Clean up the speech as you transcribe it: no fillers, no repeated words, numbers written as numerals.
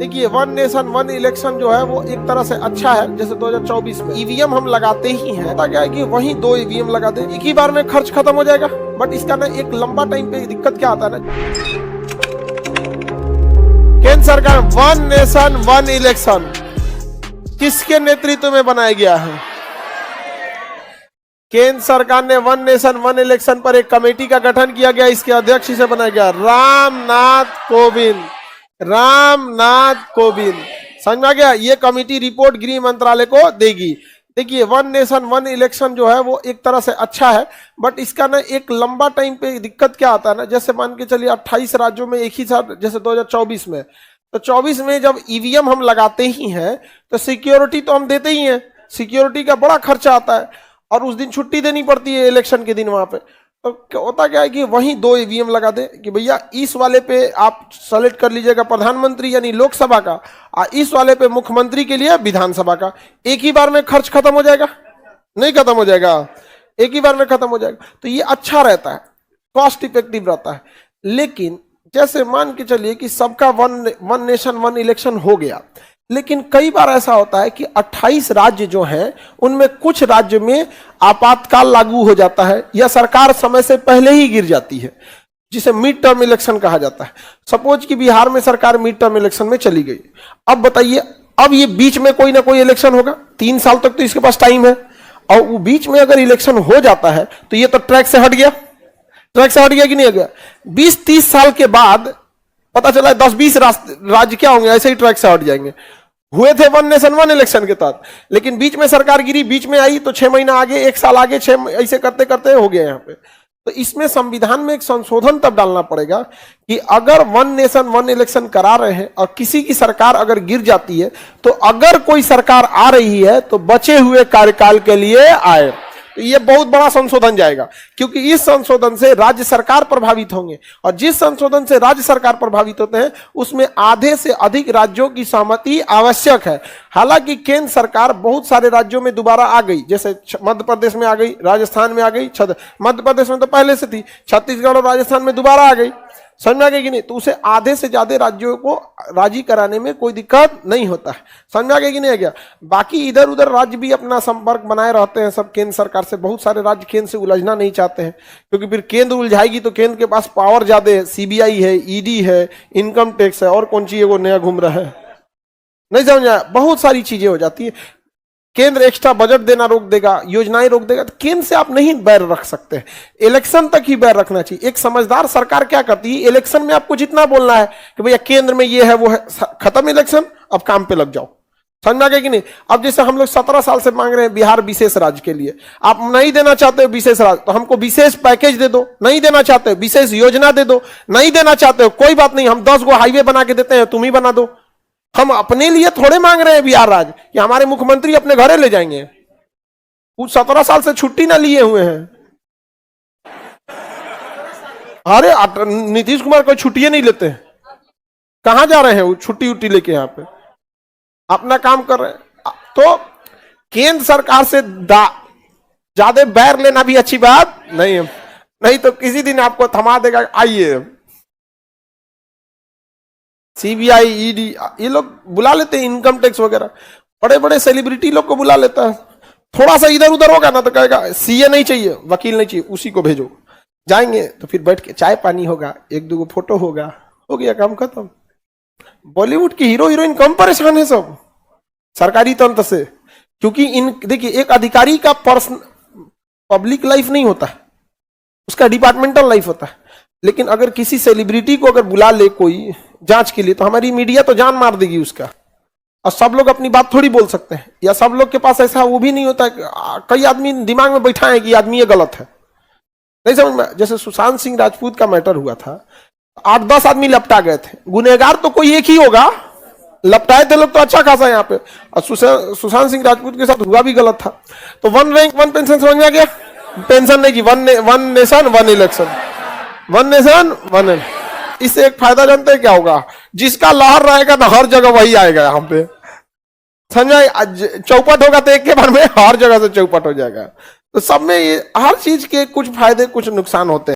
देखिए, one nation one election जो है वो एक तरह से अच्छा है। जैसे 2024 में ईवीएम हम लगाते ही हैं, क्या है कि वहीं 2 ईवीएम लगा दे, एक ही बार में खर्च खत्म हो जाएगा। बट इसका ना एक लंबा टाइम पे दिक्कत क्या आता है ना, केंद्र सरकार वन नेशन वन इलेक्शन किसके नेतृत्व में बनाया गया है? केंद्र सरकार ने वन नेशन वन इलेक्शन पर एक कमेटी का गठन किया गया, इसके अध्यक्ष से बनाया गया रामनाथ कोविंद। समझ में आ गया? ये कमेटी रिपोर्ट गृह मंत्रालय को देगी। देखिए, वन नेशन वन इलेक्शन जो है वो एक तरह से अच्छा है, बट इसका ना एक लंबा टाइम पे दिक्कत क्या आता है ना, जैसे मान के चलिए 28 राज्यों में एक ही साथ, जैसे 2024 में, तो 24 में जब ईवीएम हम लगाते ही हैं तो सिक्योरिटी तो हम देते ही हैं, सिक्योरिटी का बड़ा खर्चा आता है और उस दिन छुट्टी देनी पड़ती है इलेक्शन के दिन वहां पे। तो होता क्या है कि वहीं 2 ईवीएम लगा दे कि भैया इस वाले पे आप सेलेक्ट कर लीजिएगा प्रधानमंत्री यानी लोकसभा का, और इस वाले पे मुख्यमंत्री के लिए विधानसभा का। एक ही बार में खर्च खत्म हो जाएगा? नहीं खत्म हो जाएगा, एक ही बार में खत्म हो जाएगा। तो ये अच्छा रहता है, कॉस्ट इफेक्टिव रहता है। लेकिन जैसे मान के चलिए कि सबका वन नेशन वन इलेक्शन हो गया, लेकिन कई बार ऐसा होता है कि 28 राज्य जो हैं उनमें कुछ राज्य में आपातकाल लागू हो जाता है या सरकार समय से पहले ही गिर जाती है, जिसे मिड टर्म इलेक्शन कहा जाता है। सपोज कि बिहार में सरकार मिड टर्म इलेक्शन में चली गई, अब बताइए, अब ये बीच में कोई ना कोई इलेक्शन होगा, 3 साल तक तो इसके पास टाइम है, और वो बीच में अगर इलेक्शन हो जाता है तो ये तो ट्रैक से हट गया। ट्रैक से हट गया कि नहीं हट गया? 20-30 साल के बाद पता चला 10-20 राज्य क्या होंगे, ऐसे ही ट्रैक से हट जाएंगे। हुए थे वन नेशन वन इलेक्शन के तहत, लेकिन बीच में सरकार गिरी, बीच में आई तो 6 महीना आगे, 1 साल आगे, 6 ऐसे करते करते हो गया यहाँ पे। तो इसमें संविधान में एक संशोधन तब डालना पड़ेगा कि अगर वन नेशन वन इलेक्शन करा रहे हैं और किसी की सरकार अगर गिर जाती है, तो अगर कोई सरकार आ रही है तो बचे हुए कार्यकाल के लिए आए। तो ये बहुत बड़ा संशोधन जाएगा, क्योंकि इस संशोधन से राज्य सरकार प्रभावित होंगे, और जिस संशोधन से राज्य सरकार प्रभावित होते हैं उसमें आधे से अधिक राज्यों की सहमति आवश्यक है। हालांकि केंद्र सरकार बहुत सारे राज्यों में दोबारा आ गई, जैसे मध्य प्रदेश में आ गई, राजस्थान में आ गई, मध्य प्रदेश में तो पहले से थी, छत्तीसगढ़ और राजस्थान में दोबारा आ गई। समझ में आ गई कि नहीं? तो उसे आधे से ज्यादा राज्यों को राजी कराने में कोई दिक्कत नहीं होता है। समझ में आ गया कि नहीं आ गया? बाकी इधर उधर राज्य भी अपना संपर्क बनाए रहते हैं सब केंद्र सरकार से। बहुत सारे राज्य केंद्र से उलझना नहीं चाहते हैं, क्योंकि फिर केंद्र उलझाएगी तो केंद्र के पास पावर ज्यादा है, सीबीआई है, ईडी है, इनकम टैक्स है, और कौन सी वो नया घूम रहा है, नहीं समझ आया? बहुत सारी चीजें हो जाती है। केंद्र एक्स्ट्रा बजट देना रोक देगा, योजनाएं रोक देगा, तो केंद्र से आप नहीं बैर रख सकते। इलेक्शन तक ही बैर रखना चाहिए। एक समझदार सरकार क्या करती है, इलेक्शन में आपको जितना बोलना है कि भैया केंद्र में ये है वो है, खत्म इलेक्शन, अब काम पे लग जाओ। समझ में आ गया कि नहीं? अब जैसे हम लोग 17 साल से मांग रहे हैं बिहार विशेष राज्य के लिए, आप नहीं देना चाहते हो विशेष राज्य, तो हमको विशेष पैकेज दे दो। नहीं देना चाहते हो विशेष योजना दे दो। नहीं देना चाहते हो कोई बात नहीं, हम 10 गो हाईवे बना के देते हैं, तुम ही बना दो। हम अपने लिए थोड़े मांग रहे हैं बिहार राज्य कि हमारे मुख्यमंत्री अपने घरे ले जाएंगे। कुछ 17 साल से छुट्टी ना लिए हुए हैं। अरे नीतीश कुमार कोई छुट्टियां नहीं लेते हैं, कहां जा रहे हैं वो छुट्टी उट्टी लेके? यहाँ पे अपना काम कर रहे हैं। तो केंद्र सरकार से ज्यादा बैर लेना भी अच्छी बात नहीं है, नहीं तो किसी दिन आपको थमा देगा। आइए, सीबीआई, ईडी, ये लोग बुला लेते हैं, इनकम टैक्स वगैरह, बड़े बड़े सेलिब्रिटी लोग को बुला लेता है। थोड़ा सा इधर उधर होगा ना तो कहेगा सीए नहीं चाहिए, वकील नहीं चाहिए, उसी को भेजो। जाएंगे तो फिर बैठ के चाय पानी होगा, 1-2 फोटो होगा, हो गया काम खत्म। बॉलीवुड की हीरो हीरोइन कम परेशान है सब सरकारी तंत्र से, क्योंकि देखिए, एक अधिकारी का पर्सनल पब्लिक लाइफ नहीं होता है, उसका डिपार्टमेंटल लाइफ होता है। लेकिन अगर किसी सेलिब्रिटी को अगर बुला ले कोई जांच के लिए, तो हमारी मीडिया तो जान मार देगी उसका, और सब लोग अपनी बात थोड़ी बोल सकते हैं, या सब लोग के पास ऐसा वो भी नहीं होता है। कई आदमी दिमाग में बैठा है कि आदमी ये गलत है, नहीं समझ में? जैसे सुशांत सिंह राजपूत का मैटर हुआ था, 8-10 आदमी लपटा गए थे, गुनहगार तो कोई एक ही होगा, लपटाए थे लोग तो अच्छा खासा यहाँ पे, और सुशांत सिंह राजपूत के साथ हुआ भी गलत था। तो 1 रैंक 1 पेंशन समझ में आ गया? पेंशन नहीं की, one nation one election, one nation one. इससे एक फायदा जानते हैं क्या होगा? जिसका लहर रहेगा ना हर जगह वही आएगा यहाँ पे, समझा? चौपट होगा तो एक के बार में हर जगह से चौपट हो जाएगा। तो सब में ये हर चीज के कुछ फायदे कुछ नुकसान होते हैं।